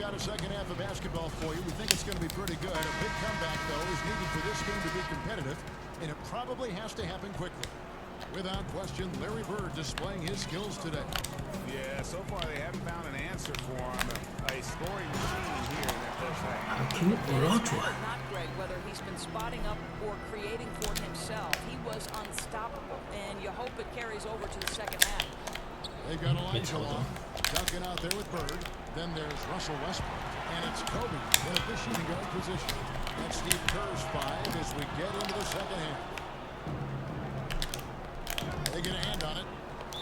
got a second half of basketball for you. We think it's going to be pretty good. A big comeback, though, is needed for this game to be competitive, and it probably has to happen quickly. Without question, Larry Bird displaying his skills today. Yeah, so far they haven't found an answer for him. A scoring machine here in that first half. Not Greg, whether he's been spotting up or creating for himself. He was unstoppable, and you hope it carries over to the second half. They've got Elijah Long, Duncan out there with Bird. Then there's Russell Westbrook, and it's Kobe in a shooting guard position. That's Steve Kerr's 5 as we get into the second half. They get a hand on it,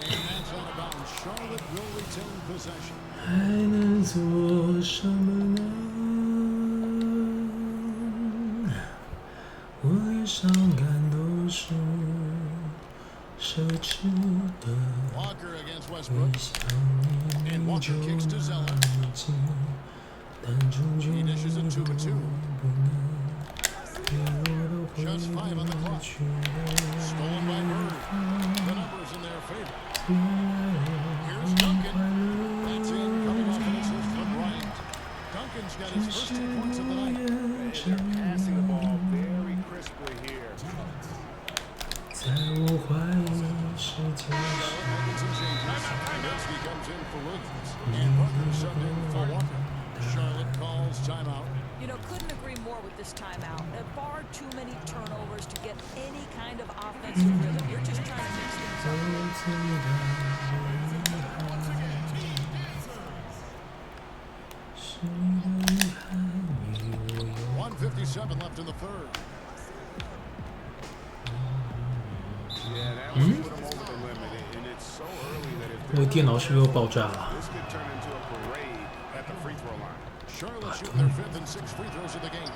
and that's out of bounds. Charlotte will retain possession. 还能做什么呢？我脸上感都是奢侈的。 Walker against Westbrook, and Walker kicks to Zeller. He dishes it 2 and 2. Shots 5 on the clock. Stolen by Bird. The numbers in their favor. Here's Duncan. That's in, coming off an assist from Bryant. Duncan's got his first 2 points of the night. They're passing the ball very crisply here. 在我怀疑世界上。 Kaminsky comes in for Williams, and Butler subbed in for Walker. Charlotte calls timeout. You know, couldn't agree more with this timeout. Far too many turnovers to get any kind of offensive rhythm. You're just trying to mix things up. 1:57 left in the third. Yeah, that one put him over the limit, and it's so early that if 我电脑是不是又爆炸了？ this could turn into a parade at the free throw line. Charlotte shooting their 5th and 6th free throws of the game.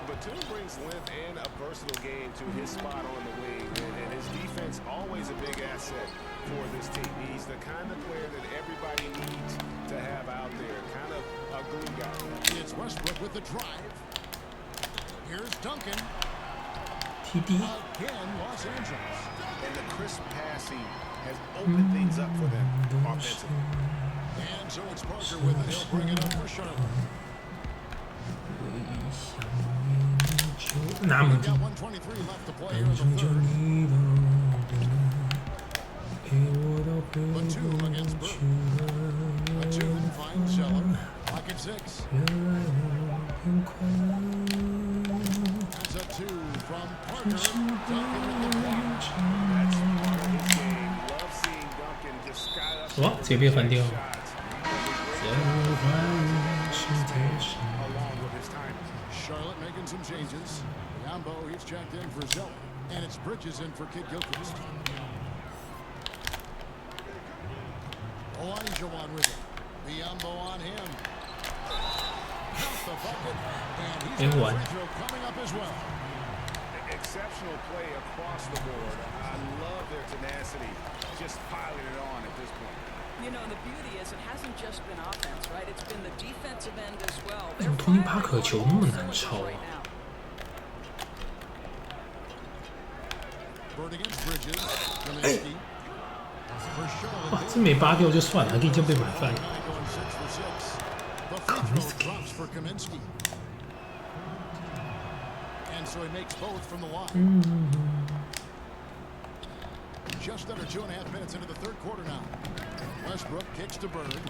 Batum brings length and a versatile game to his spot on the wing, and his defense always a big asset for this team. He's the kind of player that everybody needs to have out there, kind of a glue guy. It's Westbrook with the drive. Here's Duncan. TD Again, Los Angeles. And the crisp passing has opened things up for them offensively. And so it's Parker with it. He'll bring it up for Charlotte. 那么 We've 低 got 1:23 left to play here in the third. Batum against Bird. Batum finds Zeller. Pocket 6. That's a 2 from Parker. Duncan with the block. That's part of his game. Love seeing Duncan just sky up 什么？直接被翻掉。 shots. Along with his timing. Charlotte making some changes. Yambo, he's checked in for Zeller. And it's Bridges in for Kid Gilchrist. Elijah on with it. Yambo on him. Count the bucket. And he's got a free throw coming up as well. Exceptional play across the board. I love their tenacity. Just piling it on at this point. You know, the beauty is it hasn't just been offense, right? It's been the defensive end as well. 怎么托尼帕克球那么难抄啊？ Bird against Bridges. Kaminsky. For Charlotte. 哇，这没扒掉就算了，还可以这样被买翻。 Going 6 for 6. The free throw drops for Kaminsky. And so he makes both from the line. Just under 2.5 minutes into the third quarter now. Westbrook kicks to Bird.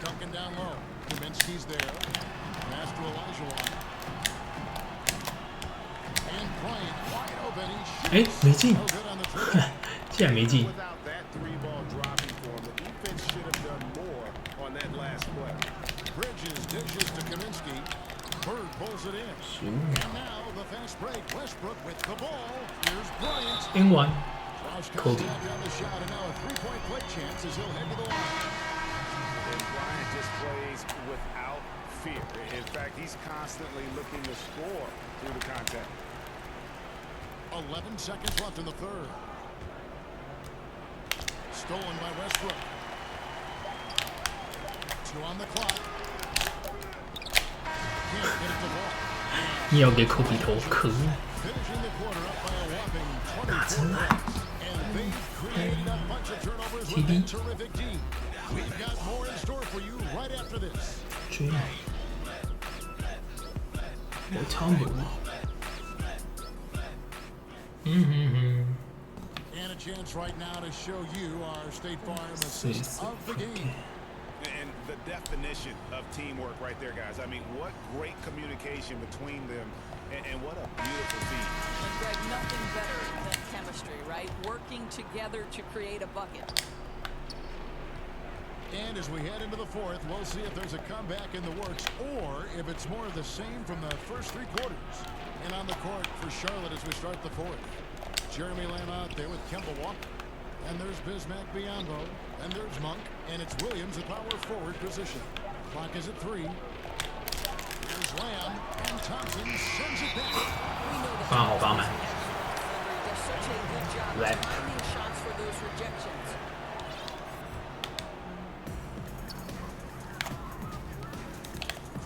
Duncan down low. Kaminsky's there. Pass to Elijah Long. And Bryant wide open. He 哎， shoots. 没进， No good on the trigger. 竟然没进。 Without that three ball dropping for him, the defense should have done more on that last play. Bridges dishes to Kaminsky. Bird pulls it in. And now the fast break. Westbrook with the ball. Here's Bryant. N1 Roush Kobe. comes down the shot, and now a three-point play chance as he'll head to the line. And Bryant just plays without fear. In fact, he's constantly looking to score through the contact. 11 seconds left in the third. Stolen by Westbrook. 2 on the clock. Can't get it to ball. 你要给科比投，可恶！ Finishing the quarter up by a whopping 24 points. And they've created a bunch of turnovers with a terrific team. We've got more in store for you right after this. 追梦，有汤姆吗？ And a chance right now to show you our State Farm assist of the game. And the definition of teamwork right there, guys. I mean, what great communication between them, and what a beautiful feat. And Greg, nothing better than chemistry, right? Working together to create a bucket. And as we head into the fourth, we'll see if there's a comeback in the works or if it's more of the same from the first 3 quarters. And on the court for Charlotte as we start the fourth. Jeremy Lamb out there with Kemba Walker. And there's Bismack Biyombo. And there's Monk. And it's Williams at power forward position. Clock is at 3. Here's Lamb. And Thompson sends it back. 帮好帮满。 Does such a good job Right. timing shots for those rejections.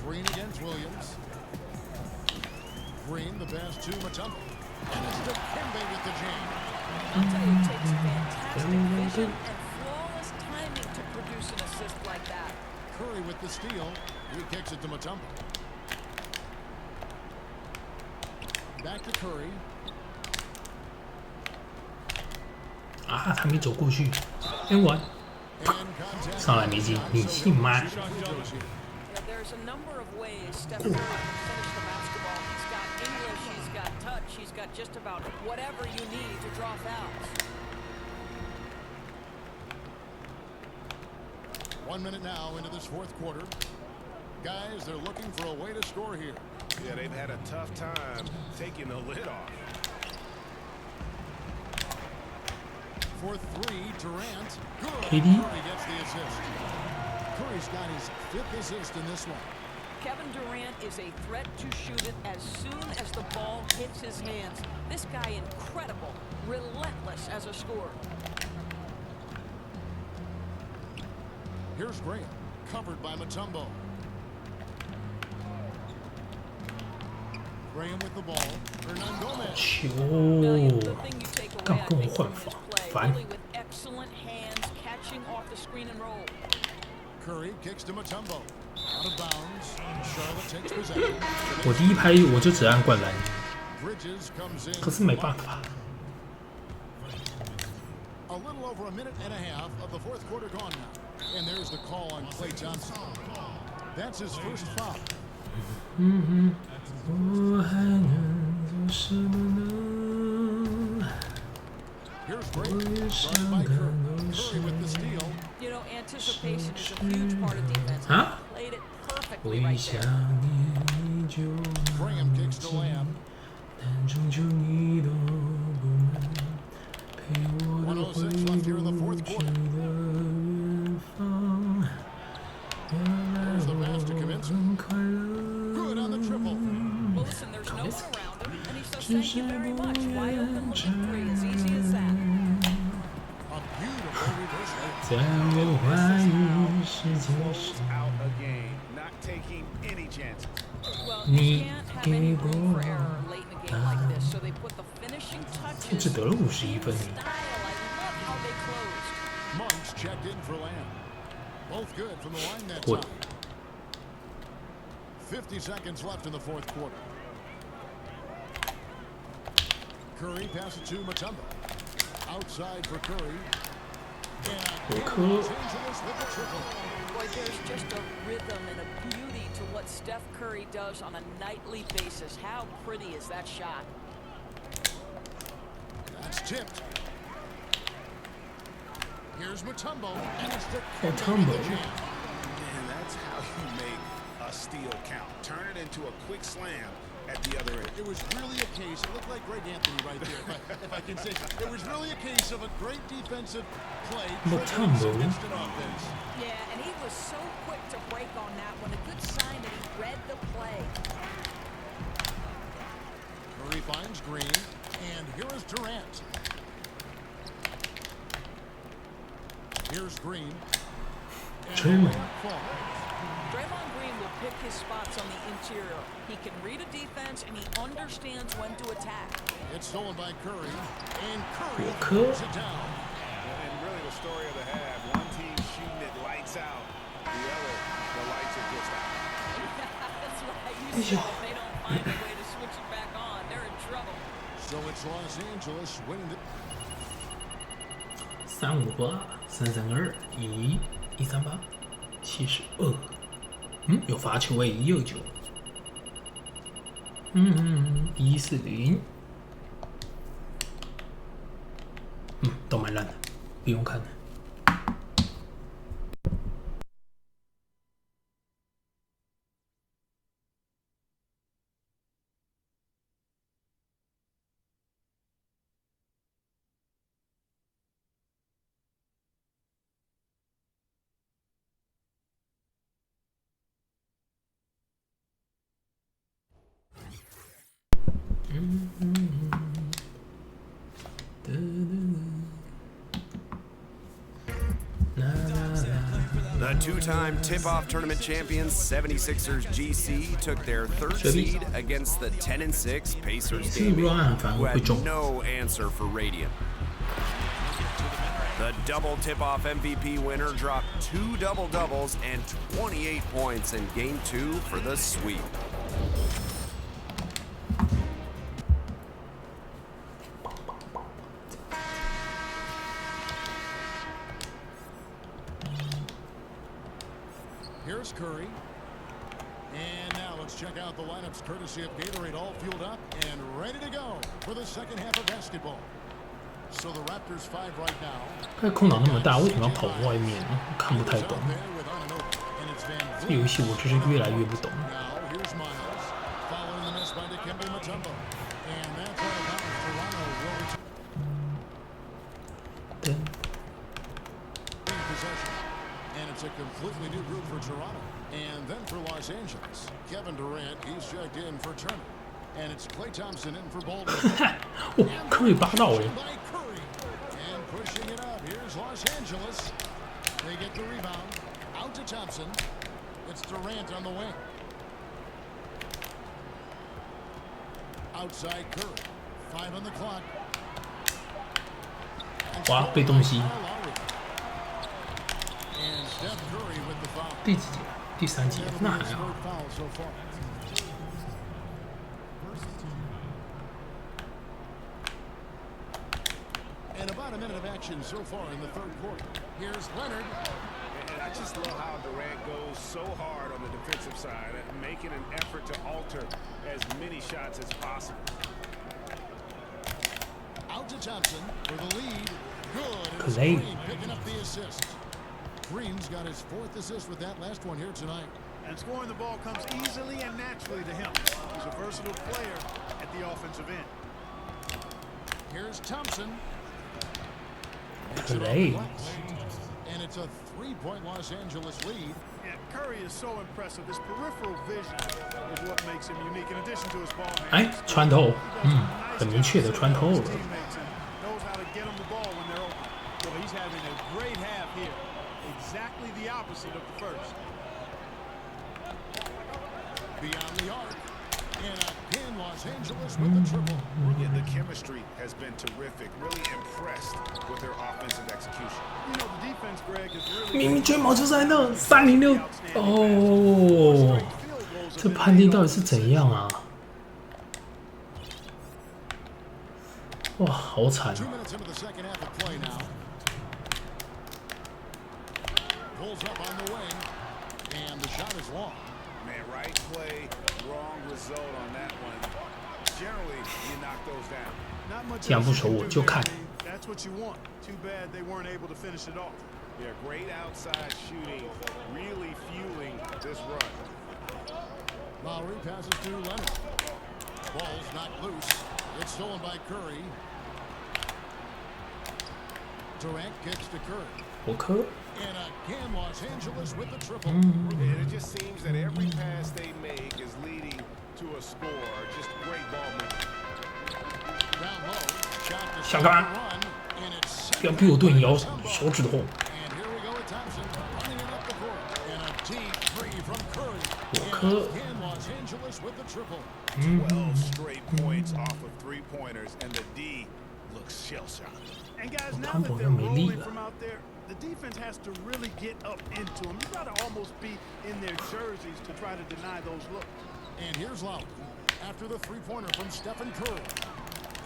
Green against Williams. Green, the pass to Mutombo. And it's Dikembe with the jam. I'll tell you, it takes fantastic vision and flawless timing to produce an assist like that. Curry with the steal. He kicks it to Mutombo. Back to Curry. 啊，他没走过去，哎我 And contact. 上来没进，你信吗？ Shot goes here. Yeah, there's a number of ways Steph Curry can finish the basketball. He's got English, he's got touch, he's got just about whatever you need to draw fouls. 1 minute now into this fourth quarter. Guys, they're looking for a way to score here. Yeah, they've had a tough time taking the lid off. For 3, Durant. Good. KD. Curry gets the assist. Curry's got his 5th assist in this one. Kevin Durant is a threat to shoot it as soon as the ball hits his hands. This guy incredible, relentless as a scorer. Here's Graham, covered by Mutombo. Graham with the ball. Hernan Gomez. 球 Million, the thing you take away, 干 I 跟我 think, 换 from 防 this，play, 烦 really with excellent hands, catching off the screen and roll. Curry kicks to Mutombo. Out of bounds. Charlotte takes possession. 我第一拍我就只按灌篮， Bridges comes in. 可是没办法， A little over a minute and a half of the fourth quarter gone now. And there's the call on Klay Thompson. That's his first foul. 我还能做什么呢？ Here's 我 Graham. 也想 Guarded by 看 Curry. 到 Curry with the 谁 steal. You know, anticipation is a huge part of defense. Huh? Played it 我 perfectly 一 right 想 there. 念你就那 Graham 么 kicks to 近， Lamb. 但终究你都不能陪我的回 106 left here in the 不 fourth 去 quarter. 的远方。原来 There's the pass to 我 Kaminsky. 很快 Good on the triple. ，Well, listen, there's no one around him, and he says thank you very much. Wide open looking three, as easy as that. A beautiful reversal. 在我怀疑世界 Close 上。 out a game, not taking any chances. Well, Ni you can't have any room for que error late in a game like this, so they put the finishing 就只 touches. 得了51分。 Style, I love how they closed. Monks checked in for Lamb. Both good from the line that Good. time. 50 seconds left in the fourth quarter. Curry passes to Mutombo. Outside for Curry. And Walker. Los Angeles with the triple. Boy, there's just a rhythm and a beauty to what Steph Curry does on a nightly basis. How pretty is that shot? That's tipped. Here's Mutombo. And it's Mutombo. the jam. And that's how you make a steal count. Turn it into a quick slam at the other end. It was really a case, it looked like Greg Anthony right there, if I can say so. It was really a case of a great defensive play. Mutombo. triggering some instant offense. Yeah, and he was so quick to break on that one. A good sign that he read the play. Curry finds Green, and here is Durant. Here's Green. Draymond. Draymond Green will pick his spots on the interior. He can read a defense, and he understands when to attack. It's stolen by Curry, and Curry Walker. throws it down. And really the story of the half. One team shooting it like lights out. The lights are just out. That's right. You said if they don't find a way to switch it back on, they're in trouble. So it's Los Angeles winning the. 358、332、11、138、72。有罚球诶，169。140。都蛮烂的，不用看了。The two-time tip-off tournament champions 76ers GC took their third seed against the 10-6 Pacers Gaming, who had no answer for Radiant. The double tip-off MVP winner dropped 2 double-doubles and 28 points in Game 2 for the sweep. Here's Curry. And now let's check out the lineups courtesy of Gatorade, all fueled up and ready to go for the second half of basketball. So the Raptors 5 right now. 这空档那么大，为什么要跑外面呢？看不太懂。这游戏我真是越来越不懂。Now here's Miles following the miss by Dikembe Mutombo. And that's all about Toronto will return possession. And it's a completely new group for Toronto. And then for Los Angeles, Kevin Durant, he's checked in for Turner. And it's Klay Thompson in for Baldwin. Curry 八到哎。 And pushing it up, here's Los Angeles. They get the rebound. Out to Thompson. It's Durant on the wing. Outside Curry. 5 on the clock. 哇，被东西。 And Steph Curry with the foul. 第几节？第3节，那还好。 And about a minute of action so far in the third quarter. Here's Leonard. And I just love how Durant goes so hard on the defensive side, making an effort to alter as many shots as possible. Out to Thompson for the lead. Good. And Klay. Green picking up the assist. Green's got his 4th assist with that last one here tonight. And scoring the ball comes easily and naturally to him. He's a versatile player at the offensive end. Here's Thompson. Klay. And it's a 3-point Los Angeles lead. Yeah, Curry is so impressive. His peripheral vision is what makes him unique. In addition to his ball 哎，穿透，很明确的穿透了。 knows how to get him the ball when they're open. Well, he's having a great half here. Exactly the opposite of the first. Beyond the arc. And again, Los Angeles with the triple. Yeah, the chemistry has been terrific. Really impressed with their offensive execution. You know, the defense, Greg, is really 明明追毛就在那306哦，这判定到底是怎样啊？哇，好惨 2 啊！ minutes into the second half of play now. Pulls up on the wing. And the shot is long. Man, right play, wrong result on that one. Generally, you knock those down. not much 既然不熟 else you 我 can 就 do 看 there. That's what you want. Too bad they weren't able to finish it off. Yeah, great outside shooting, really fueling this run. Lowry passes to Leonard. Ball's knocked loose. It's stolen by Curry. Durant kicks to Curry. 我科 And again, Los Angeles with the triple. And it just seems that every pass they make is leading to a score. Just great ball movement. Down low. Shot to 想 stop 干 the 嘛？ run. And it's 不要逼我动摇，手指头。 And here we go with Thompson running it up the court. And a deep three from Curry. And again, Los Angeles with the triple. 12 straight points off of three-pointers, and the D looks shell-shocked. And guys, now 汤 that 普 they're 又没力 rolling 了。 from out there, the defense has to really get up into them. You gotta almost be in their jerseys to try to deny those looks. And here's Lowry after the three-pointer from Stephen Curry.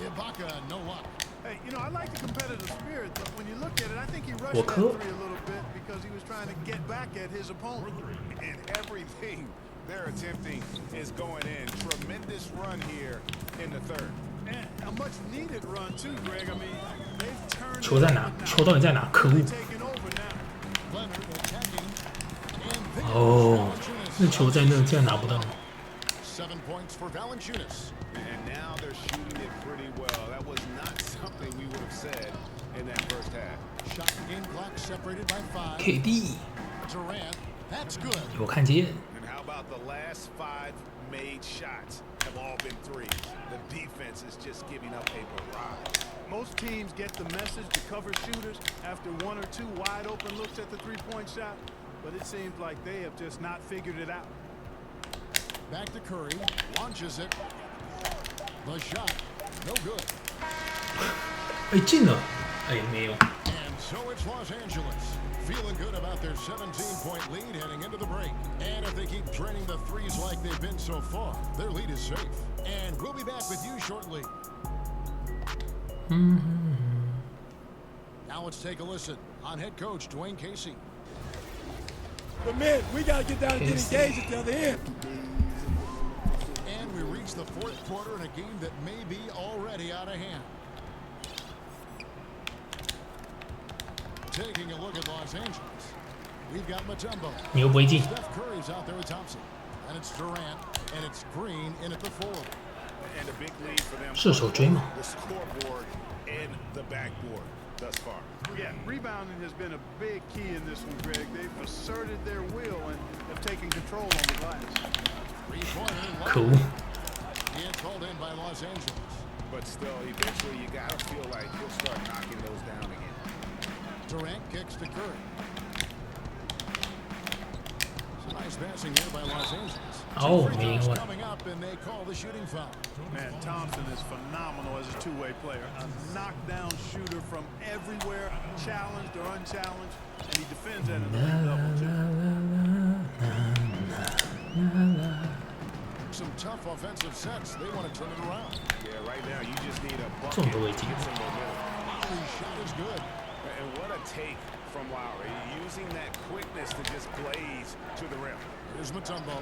Ibaka, no luck. Hey, you know, I like the competitive spirit, but when you look at it, I think he rushed Well, that cool. three a little bit because he was trying to get back at his opponent. And everything they're attempting is going in. Tremendous run here in the third. And a much-needed run, too, Greg. I mean, they've turned 球在哪？ it 球到底在哪？可恶！ taken over now. Leonard attacking. And there 哦，那 Valanciunas. 球在那，竟然拿不到。 7 points for Valanciunas. And now they're shooting it pretty well. That was not something we would have said in that first half. Shot and game clock separated by 5. KD Durant, that's good. 有看见？ And how about the last 5 made shots have all been threes? The defense is just giving up a barrage. Most teams get the message to cover shooters after 1 or 2 wide-open looks at the three-point shot, but it seems like they have just not figured it out. Back to Curry. Launches it. The shot, no good. 哎，进了！哎，没有。 And so it's Los Angeles. Feeling good about their 17-point lead heading into the break. And if they keep draining the threes like they've been so far, their lead is safe. And we'll be back with you shortly. Now let's take a listen on head coach Dwayne Casey. But, man, we got to get down and get engaged at the other end. And we reach the fourth quarter in a game that may be already out of hand. Taking a look at Los Angeles, we've got Mutombo. 你又不会进。 Steph Curry's out there with Thompson. And it's Durant, and it's Green in at the 4. And a big lead for them. 射手追嘛。 The scoreboard and the backboard thus far. Yeah, rebounding has been a big key in this one, Greg. They've asserted their will and have taken control on the glass. 3-pointer. 可恶！ Gets called in by Los Angeles. But still, eventually you got to feel like he'll start knocking those down again. Durant kicks to Curry. Some nice passing here by Los Angeles. Oh, Two free man, throws what- coming up, and they call the shooting foul. Man, Thompson is phenomenal as a two-way player. A knockdown shooter from everywhere, challenged or unchallenged, and he defends at an elite level, too. Some tough offensive sets. They want to turn it around. Yeah, right now you just need a 这 bucket 种都会 to 进。 get some momentum. Lowry's shot is good. And what a take from Lowry, using that quickness to just blaze to the rim. Here's Mutombo.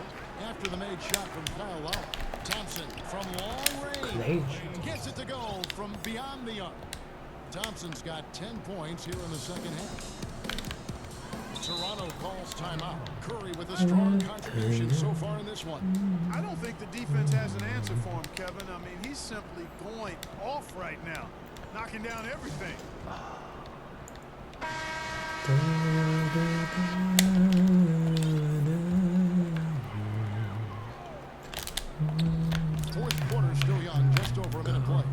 After the made shot from Kyle Lowry. Thompson from long range. Range. Gets it to go from beyond the arc. Thompson's got 10 points here in the second half. Toronto calls timeout. Curry with a strong contribution so far in this one. I don't think the defense has an answer for him, Kevin. I mean, he's simply going off right now, knocking down everything. Fourth quarter still young, just over a minute play.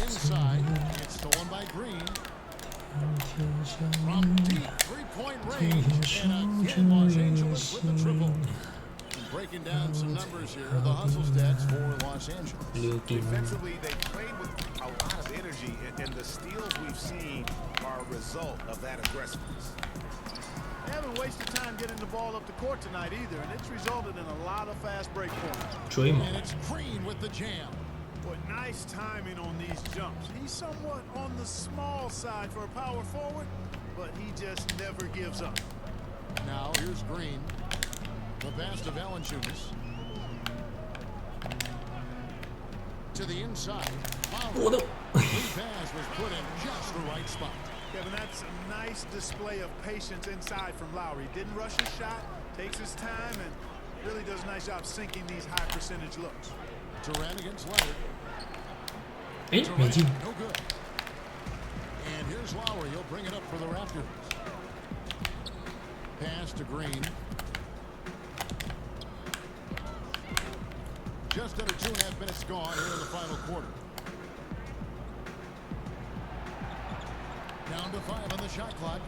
Inside, it's stolen by Green. From deep three-point range, and again Los Angeles with the triple. And breaking down some numbers here, the hustle stats for Los Angeles. Defensively, they played with a lot of energy, and the steals we've seen are a result of that aggressiveness. They haven't wasted time getting the ball up the court tonight either, and it's resulted in a lot of fast break points. 追嘛。 And it's Green with the jam. But nice timing on these jumps. He's somewhat on the small side for a power forward, but he just never gives up. Now here's Green. The pass to Valanciunas. To the inside. 我的 The pass was put in just the right spot. Kevin, that's a nice display of patience inside from Lowry. Didn't rush his shot, takes his time, and really does a nice job sinking these high percentage looks. Durant against Leonard. 哎，没进。 No good. And here's Lowry. He'll bring it up for the Raptors. Pass to Green. Just under 2.5 minutes gone here in the final quarter. Down to 5 on the shot clock.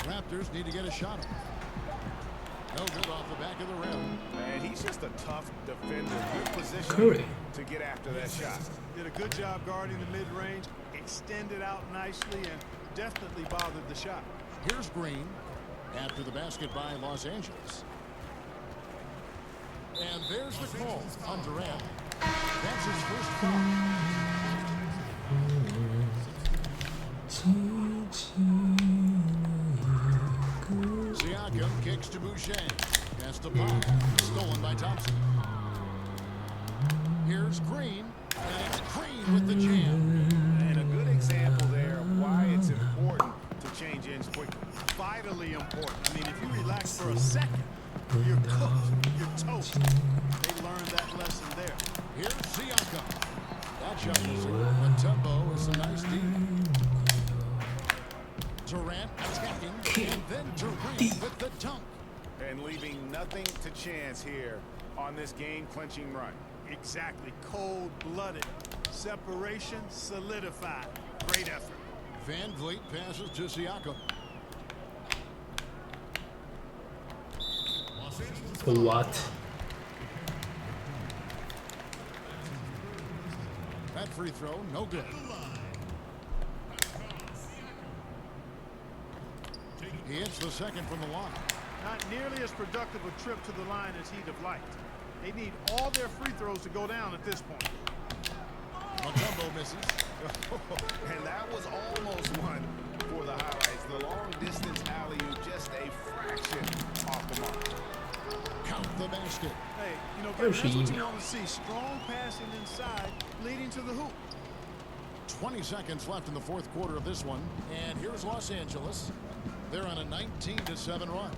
Raptors need to get a shot up. No good off the back of the rim. And he's just a tough defender. Good position Curry. to get after that shot. Did a good job guarding the mid-range. extended out nicely and definitely bothered the shot. Here's Green after the basket by Los Angeles. And there's the call on Durant. That's his first foul. Siakam kicks to Boucher. Pass to Paul. Stolen by Thompson. Here's Green. And it's Green with the jam. And a good example there of why it's important to change ends quickly. Vitally important. I mean, if you relax for a second, you're cooked, you're toast. They learned that lesson there. Here's Siakam. That shot is the tempo is a nice D. Durant attacking, and then Durant with the dunk. And leaving nothing to chance here on this game-clinching run. Exactly. Cold-blooded. Separation solidified. Great effort. Van Vliet passes to Siakam. What? That free throw, no good. He hits the second from the line. Not nearly as productive a trip to the line as he'd have liked. They need all their free throws to go down at this point. Mutombo misses. And that was almost one for the highlights. The long-distance alley-oop just a fraction off the mark. Count the basket. Hey, you know, that's what you want to see. Strong passing inside, leading to the hoop. 20 seconds left in the fourth quarter of this one. And here's Los Angeles. They're on a 19-7 run.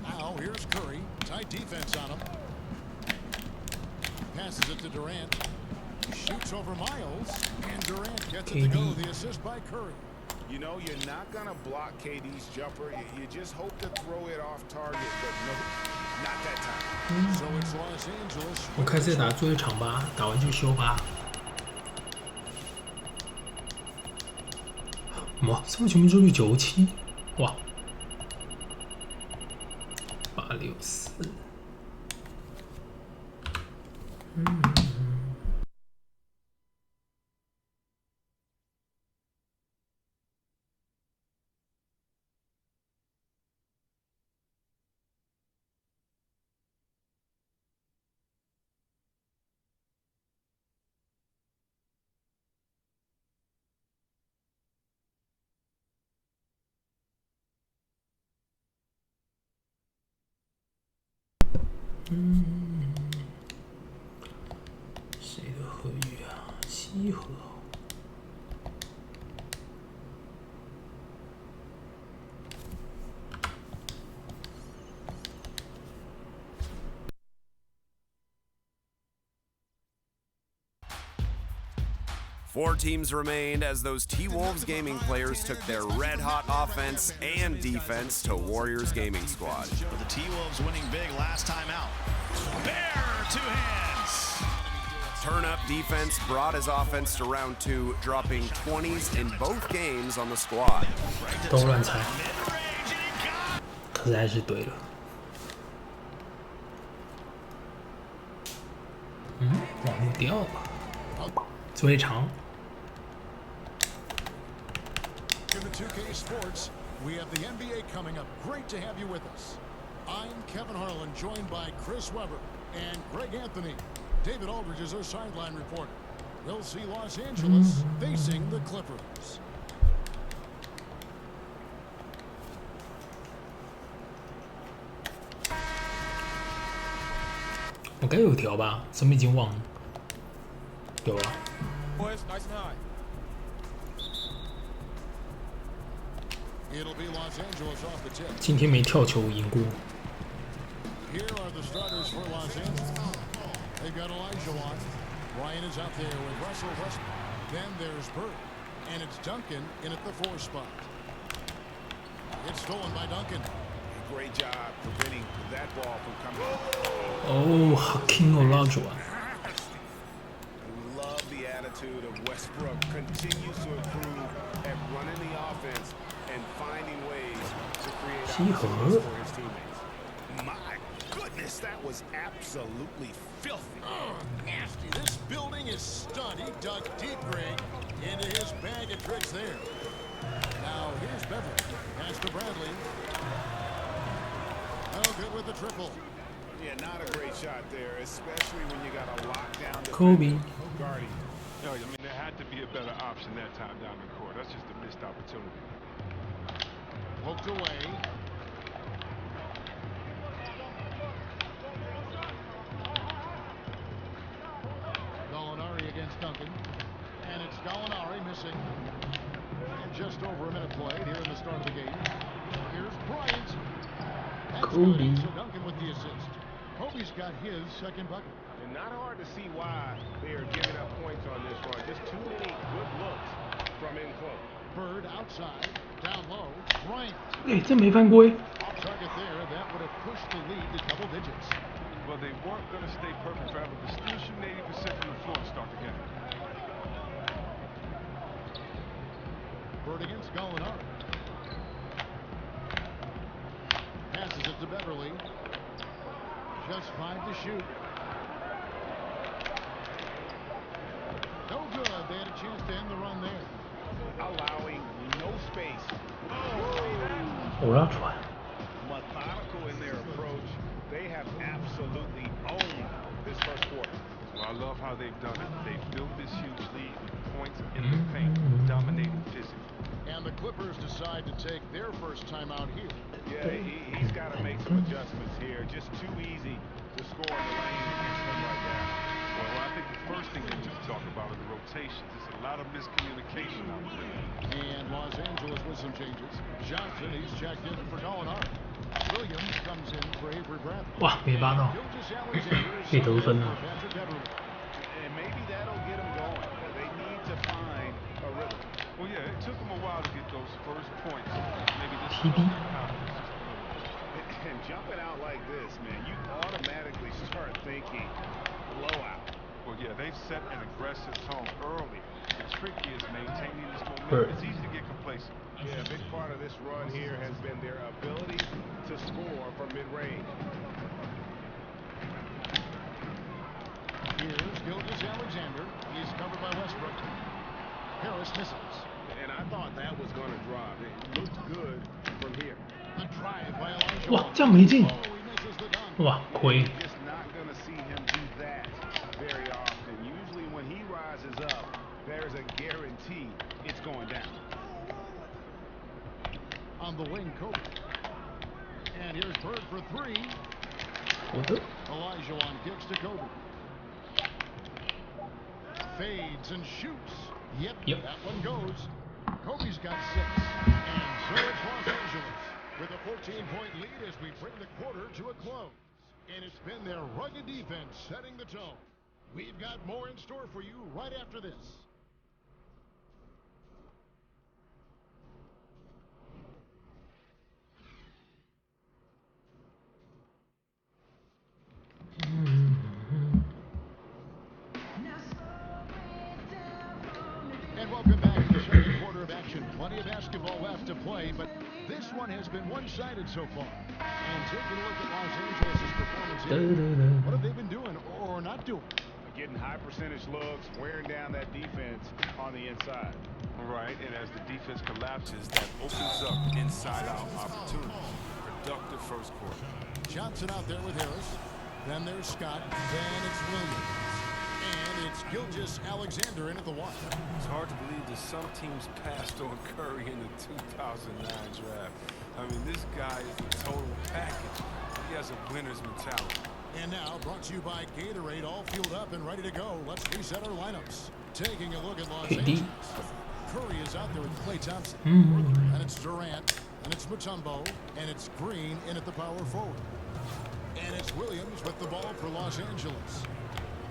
Now here's Curry. Tight defense on him. Passes it to Durant. Shoots over Miles. And Durant gets it to go. The assist by Curry. You know, you're not going to block KD's jumper. You just hope to throw it off target, but no, not that time. So it's Los Angeles. 我开始打最后一场吧，打完就休吧。哇，三分球命中率97，哇，864。谁的合约啊？西河。Four teams remained as those T-Wolves gaming players took their red-hot offense and defense to Warriors Gaming Squad. With the T-Wolves winning big last time out. Bear, two hands. Turn-up defense brought his offense to round two, dropping 20s in both games on the squad. 都乱猜，可是还是对了。往后掉了，最后一场。In the 2K Sports, we have the NBA coming up. Great to have you with us. I'm Kevin Harlan, joined by Chris Webber and Greg Anthony. David Aldridge is our sideline reporter. We'll see Los Angeles facing the Clippers.我该有条吧？怎么已经忘了？有了。 Boys, nice and high. It'll be Los Angeles off the tip. 今天没跳球赢过。 Here are the starters for Los Angeles. They've got Elijah on. Ryan is out there with Russell Westbrook. Then there's Bird. And it's Duncan in at the 4 spot. It's stolen by Duncan. Great job preventing that ball from coming out. 哦，Hakeem Olajuwon。 Love the attitude of Westbrook. Continues to improve at running the offense and finding ways to create opportunities for his teammates. My goodness, that was absolutely filthy. Nasty. This building shot. He dug deep, Greg, into his bag of tricks there. Now here's Beverly. Pass to Bradley. Oh, good with the triple. Yeah, not a great shot there, especially when you got a lockdown Kobe. guarding. No, I mean, there had to be a better option that time down the court. That's just a missed opportunity. Poked away. Gallinari against Duncan. And it's Gallinari missing. And just over a minute played here in the start of the game. Here's Bryant. That's Kobe. good. So Duncan with the assist. Kobe's got his second bucket. And not hard to see why they are giving up points on this run. Just too many good looks from in close. Bird outside. Down low. Bryant. 哎，这没犯规。 Off target there. That would have pushed the lead to double digits. Well, they weren't going to stay perfect forever, but still shooting 80% from the floor to start the game. Bird against Gallinari. Passes it to Beverly. Just 5 to shoot. No good. They had a chance to end the run there. Allowing no space. Oh, 我要传。 methodical in their approach. They have absolutely owned this first quarter. Well, I love how they've done it. They built this huge lead with points in the paint, dominating physically. And the Clippers decide to take their first time out here. Yeah, he's got to make some adjustments here. Just too easy to score in the lane against him like that. Well, I think the first thing they need to talk about are the rotations. There's a lot of miscommunication out there. And Los Angeles with some changes. Johnson, he's checked in for Gallinari. Williams comes in for Avery Bradley. 哇，没扒到， Gilgeous Alexander is 可以得分 subbed in 了 for。Patrick Beverly. And maybe that'll get them going. They need to find a rhythm. Well, yeah, it took them a while to get those first points. Maybe this is TD. their confidence just a little bit. And jumping out like this, man, you automatically start thinking blowout. Well, yeah, they've set an aggressive tone early. The trick is maintaining this momentum. Bird. It's easy to get complacent. Yeah, a big part of this run here has been their ability to score from mid-range. Here's Gilgeous Alexander. He's covered by Westbrook. Harris misses. And I thought that was going to drop. It looked good from here. The drive by Elijah. 哇，这样没进。 Oh, he misses the dunk. 哇，亏。 You're just not going to see him do that very often. Usually when he rises up, there's a guarantee it's going down. On the wing, Kobe. And here's Bird for 3. 我的。 Elijah on kicks to Kobe. Fades and shoots. Yep, that one goes. Kobe's got 6. And so it's Los Angeles with a 14-point lead as we bring the quarter to a close. And it's been their rugged defense setting the tone. We've got more in store for you right after this. And welcome back to the second quarter of action. Plenty of basketball left to play, but this one has been one-sided so far. And taking a look at Los Angeles' performance here, what have they been doing or not doing? Getting high percentage looks, wearing down that defense on the inside. Right, and as the defense collapses, that opens up inside-out opportunities. Productive first quarter. Johnson out there with Harris. Then there's Scott. Then it's Williams. And it's Gilgeous Alexander in at the one. It's hard to believe that some teams passed on Curry in the 2009 draft. I mean, this guy is the total package. He has a winner's mentality. And now, brought to you by Gatorade, all fueled up and ready to go. Let's reset our lineups. Taking a look at Los Angeles. Curry is out there with Klay Thompson. And it's Durant. And it's Mutombo. And it's Green in at the power forward. And it's Williams with the ball for Los Angeles.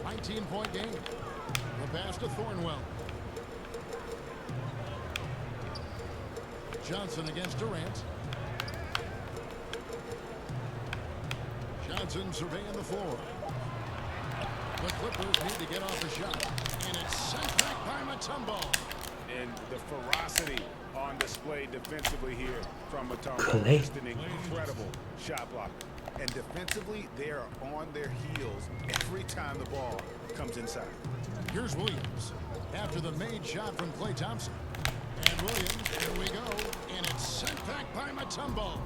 19-point game. The pass to Thornwell. Johnson against Durant. Johnson surveying the floor. The Clippers need to get off a shot. And it's sent back by Mutombo. And the ferocity on display defensively here from Matumbo. Play. Just an incredible shot blocker. And defensively, they are on their heels every time the ball comes inside. Here's Williams after the made shot from Klay Thompson. And Williams, here we go. And it's sent back by Matumbo.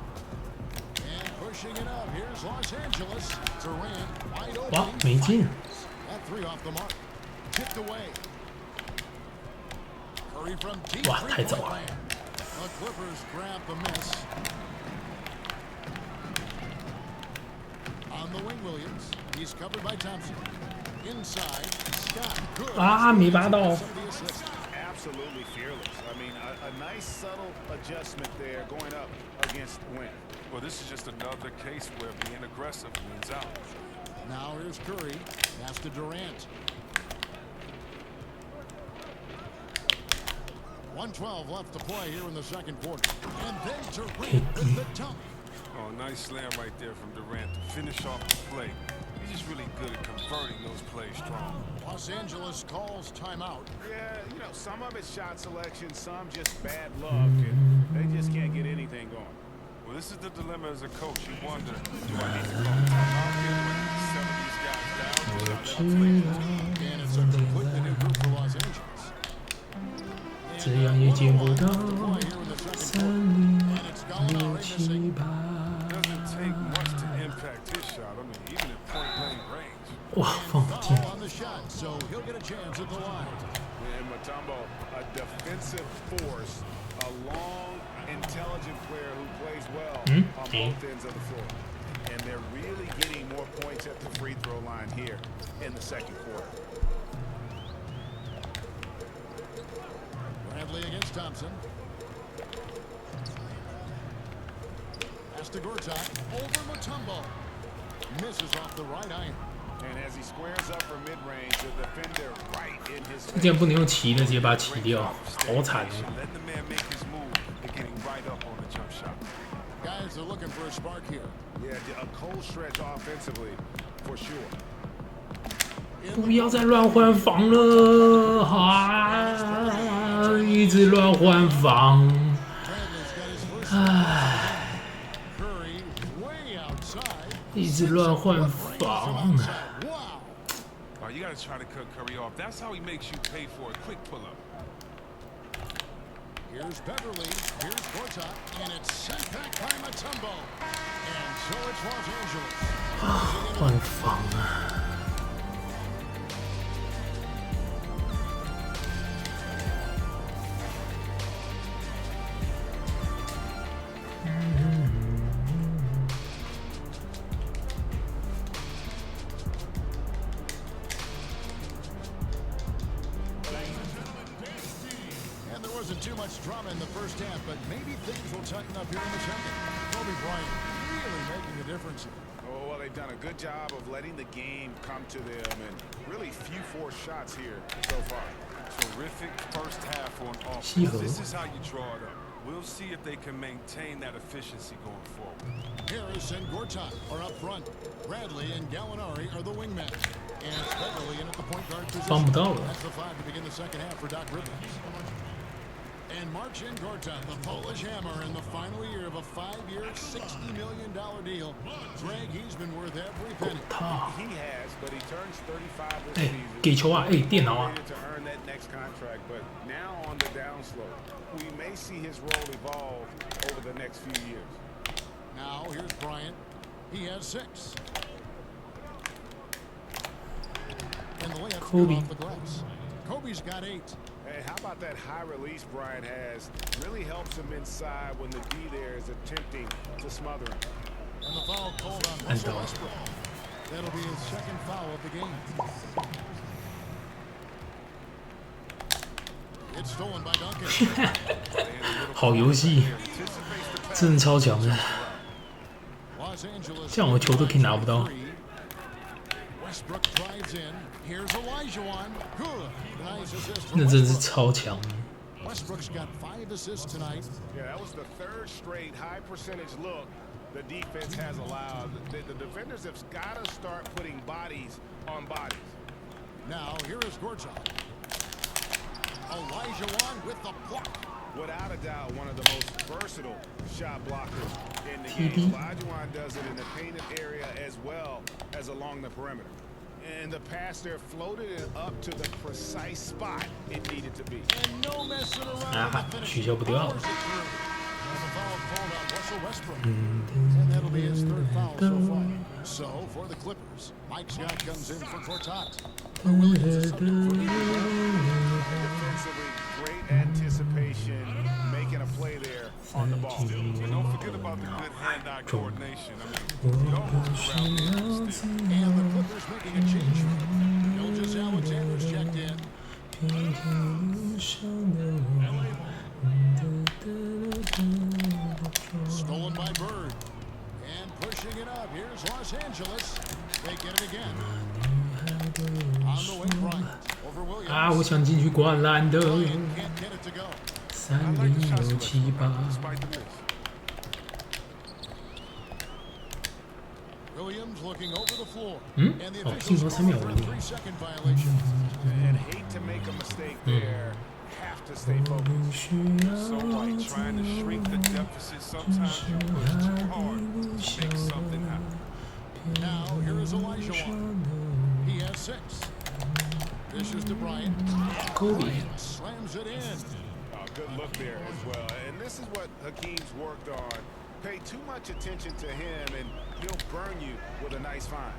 And pushing it up. Here's Los Angeles. Durant wide open. 哇，没进。 That three off the mark. Tipped away. Curry from deep 哇，太早 three-point 了。 land. The Clippers grab the miss. On the wing, Williams. He's covered by Thompson. Inside, Scott. Good. 啊，没拔到。 Absolutely fearless. I mean, a nice subtle adjustment there going up against Wynn. Well, this is just another case where being aggressive wins out. Now here's Curry. Pass to Durant. 1:12 left to play here in the second quarter. And then Durant with the dunk. Oh, nice slam right there from Durant to finish off the play. He's just really good at converting those plays strong. Los Angeles calls timeout. Yeah, you know, some of it's shot selection, some just bad luck, and they just can't get anything going. Well, this is the dilemma as a coach. You wonder, do I need to call a timeout here when 7 of these guys down? And it's a completely new group for Los Angeles. 这样也见不到 Play here in the second 三 quarter. 零 And it's Gallinari 六七 missing. 八。 Doesn't take much to impact his shot. I mean, even at point-blank range. 哇，放不进。 Foul on the shot, so he'll get a chance at the line. And Matumbo, a defensive force, a long, intelligent player who plays well on both ends of the floor. And they're really getting more points at the free throw line here in the second quarter. Bradley against Thompson. Pass to Gortat. Over Matumbo. Misses off the right iron. And as he squares up for mid-range, the defender right in his 这样 face. 不能用骑的，直接把它骑掉，好惨哦。 Letting the man make his move and getting right up on the jump shot. Guys are looking for a spark here. Yeah, a cold stretch offensively for sure. 不要再乱换防了，啊！一直乱换防， Bradley's got his first. 唉， Curry way outside. 一直乱换防。 Wow. Oh, you got to try to cut Curry off. That's how he makes you pay for a quick pull-up. Here's Beverly. Here's Gortat. And it's sent back by Matumbo. And so it's Los Angeles. 换防啊！ And there wasn't too much drama in the first half, but maybe things will tighten up here in the second. Kobe Bryant really making a difference here. Oh, well, they've done a good job of letting the game come to them, and really few forced shots here so far. Terrific first half on offense. She-Ho. This is how you draw it up. We'll see if they can maintain that efficiency going forward. Harris and Gortat are up front. Bradley and Gallinari are the wingmen. And it's Beverly in at the point guard position. 帮不到了。 That's the five to begin the second half for Doc Rivers. And Marcin Gortat, the Polish hammer, in the final year of a 5-year, $60 million deal. Greg, he's been worth every penny. 他， He has, but he turns 35 this 哎， season. 给球啊！哎，电脑啊！ Waited to earn that next contract, but now on the downslope. We may see his role evolve over the next few years. Now, here's Bryant. He has 6. And the layup's good Kobe. off the glass. Kobe's got 8. Hey, how about that high release Bryant has? Really helps him inside when the D there is attempting to smother him. And the foul called on Russell Westbrook. That'll be his second foul of the game. It's stolen by Duncan. 好游戏，真的超强的。 Los Angeles. 这样我球都可以拿不到。 Westbrook drives in. Here's Olajuwon. Good. Nice assist from 那真是 Westbrook. 超强。 Westbrook's got 5 assists tonight. Yeah, that was the third straight high percentage look the defense has allowed. The defenders have got to start putting bodies on bodies. Now, here is Gortat. Olajuwon with the block. without a doubt, one of the most versatile shot blockers in the game. Olajuwon does it in the painted area as well as along the perimeter. And the pass there floated it up to the precise spot it needed to be. And no messing around. 取消不掉。 And that'll be his third foul so far. So for the Clippers, Mike Scott comes in for Cortez. Defensively, great anticipation, making a play there on the ball. And don't forget about the good hand-eye coordination. I mean, you almost around there still. And the Clippers making a change. Gilgeous Alexander's checked in. Stolen by Bird. And pushing it up. Here's Los Angeles. They get it again. On the wing, Bryant. Over Williams. 啊，我想进去灌篮的。 Bryant can't get it to go. 3068。 Williams looking over the floor. 嗯， And the 哦，进球3秒而已。 3-second violation. And hate to make a mistake there. Have to stay focused. So like trying to shrink the deficit, sometimes you push too hard to make something happen. Now here is Olajuwon. He has 6. Dishes to Bryant. Kobe. Bryant slams it in. Good look there as well. And this is what Hakeem's worked on. Pay too much attention to him and he'll burn you with a nice find.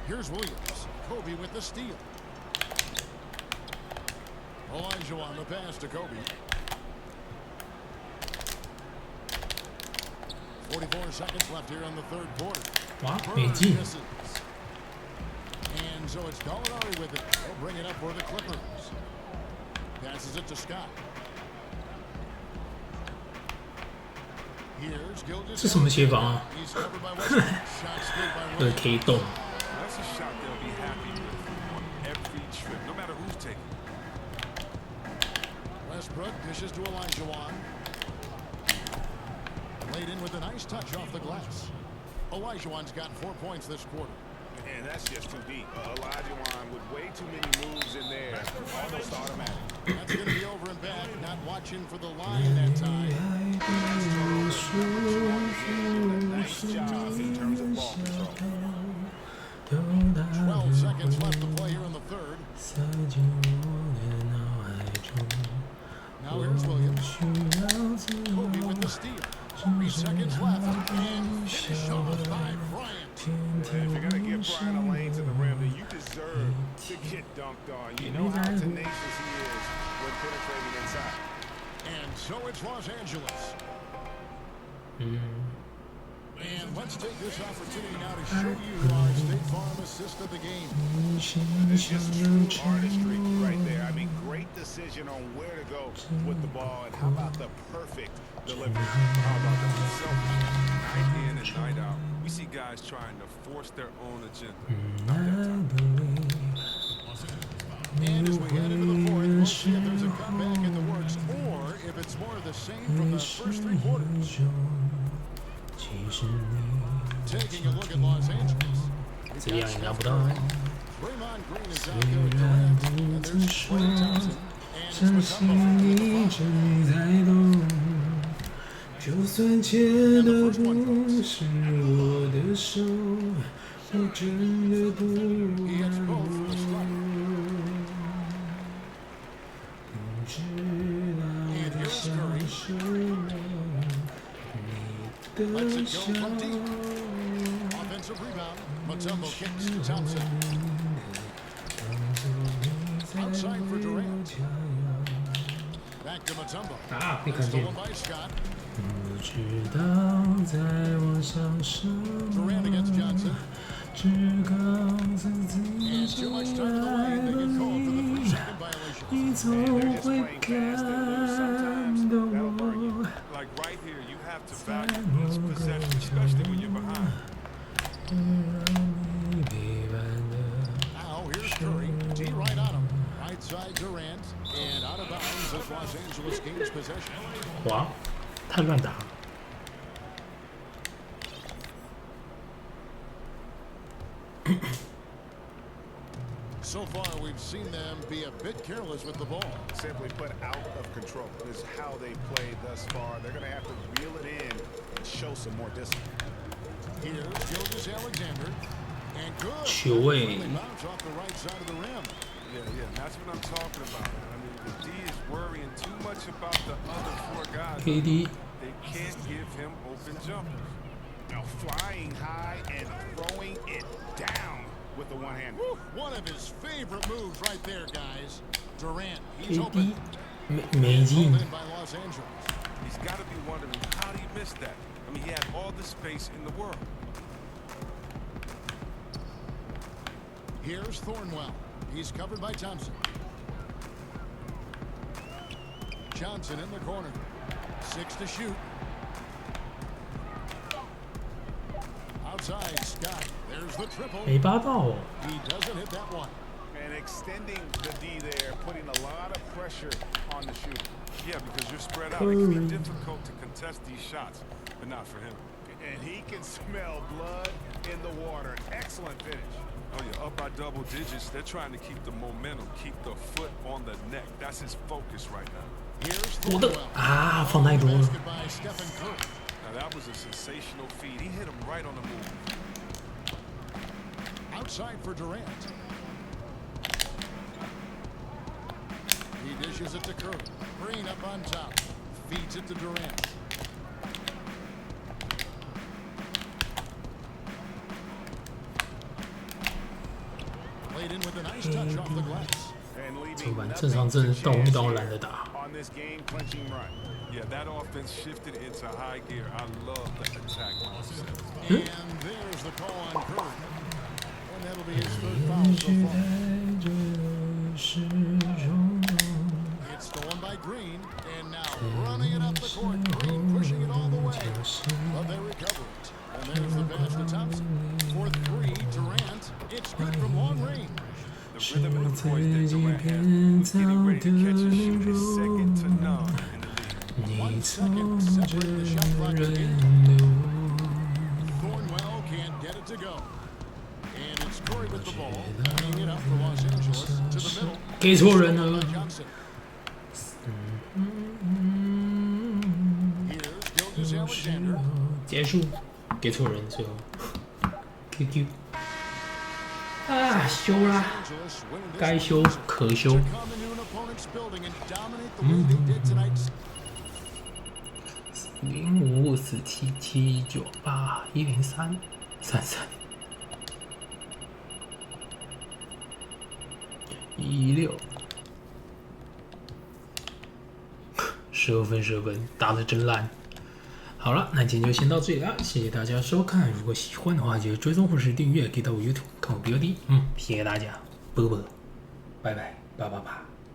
Here's Williams. Kobe with the steal. Olajuwon the pass to Kobe. 44 seconds left here in the third quarter. 哇， Bird 没进。 misses. And so it's Gallinari with it. He'll bring it up for the Clippers. Passes it to Scott. Here's Gilgeous. 这什么协防啊？ He's covered by Westbrook. Shot straight by 这 Williams. 可以动。 That's a shot they'll be happy with on every trip, no matter who's taking it. Westbrook dishes to Olajuwon. Laid in with a nice touch off the glass. Olajuwon's got 4 points this quarter. And that's just too deep. Olajuwon with way too many moves in there. Almost automatic. That's going to be over and back. Not watching for the line that time. Nice job in terms of ball control. 12 seconds left to play here in the third. Now here's Williams. Kobe with the steal. 3 seconds left. And finish off by Bryant. If you're going to give Brian a lane to the rim, then you deserve to get dunked on. You know how tenacious he is when penetrating inside. And so it's Los Angeles. And let's take this opportunity now to show you our State Farm assist of the game. It's just true artistry right there. I mean, great decision on where to go with the ball. And how about the perfect delivery? How about that? So, night in and night out, we see guys trying to force their own agenda. Not that time. And as we head into the fourth, we'll see if there's a comeback in the works or if it's more of the same from the first 3 quarters. Taking a look at Los Angeles. 这样也拿不到。 Draymond Green is out there with Durant, and there's Klay Thompson and 相信你正在动，就算牵的不是我的手，我真的不要不知道的享受你的笑。 offensive rebound. Mutombo kicks to Thompson. Outside for Durant. Back to Mutombo. 啊，被看见。 Stolen by Scott. 不知道在我想什么， Durant against Johnson. 只告诉自 And 己 too much time to wait. They get called for the 3-second violation. 你总会感动我。 Like right here, you have to value these possessions, especially when you're behind. Now here's Curry. D right on him. Right side Durant. And out of bounds as Los Angeles gains possession. 哇，太乱打了。So far, we've seen them be a bit careless with the ball. Simply put, out of control is how they played thus far. They're going to have to reel it in and show some more discipline. Here's Gilgis Alexander. And good. 球哎， Bounce off the right side of the rim. Yeah, that's what I'm talking about. I mean, the D is worrying too much about the other 4 guys. KD They can't give him open jumpers. Now flying high and throwing it down with the one-hand. One of his favorite moves right there, guys. Durant, he's open. KD 没进 Pulled in by Los Angeles. He's got to be wondering, how did he miss that? I mean, he had all the space in the world. Here's Thornwell. He's covered by Thompson. Johnson in the corner. 6 to shoot. Outside, Scott. There's the triple. 没扒到哦。 He doesn't hit that one. And extending the D there, putting a lot of pressure on the shooter. Yeah, because you're spread out. It can be difficult to contest these shots, but not for him. And he can smell blood in the water. Excellent finish. Oh, yeah, up by double digits. They're trying to keep the momentum, keep the foot on the neck. That's his focus right now. Here's 我的 Thornwell. 啊，放太多了。 Basket by Stephen Curry. Now, that was a sensational feed. He hit him right on the move. Outside for Durant. He dishes it to Curry. Green up on top. Feeds it to Durant. Played in with a nice touch off the glass. And 怎 leaving 么办？ nothing 正常 to 阵动一 chance 刀 here 懒得打。 on this game-clinching run. Yeah, that offense shifted into high gear. I love the attack mindset. And there's the call on Curry. And that'll be his third foul so far. It's stolen by Green. And now running it up the court. Green pushing it all the way. But they recover it. And there's the pass to Thompson. For 3, Durant. It's good from long range. The rhythm and the poise that Durant has, was getting ready to catch and shoot is second to none in the league. 1 second separate the shot clock again. Thornwell can't get it to go. And it's Curry with the ball. Bringing it up for Los Angeles to the middle. 给错人了。 Johnson. Here's Gilgis Alexander. 结束，给错人最后。QQ 啊，修啦， Angeles winning this 该修 one 可修。 to come into an opponent's building and dominate the way they did tonight. 05 47 798 103 33 16 12分12分，打得真烂。好了，那今天就先到这里了，谢谢大家收看。如果喜欢的话，记得追踪或是订阅，可以到我 YouTube 看我 BOD。谢谢大家，啵啵，拜拜，啪啪啪。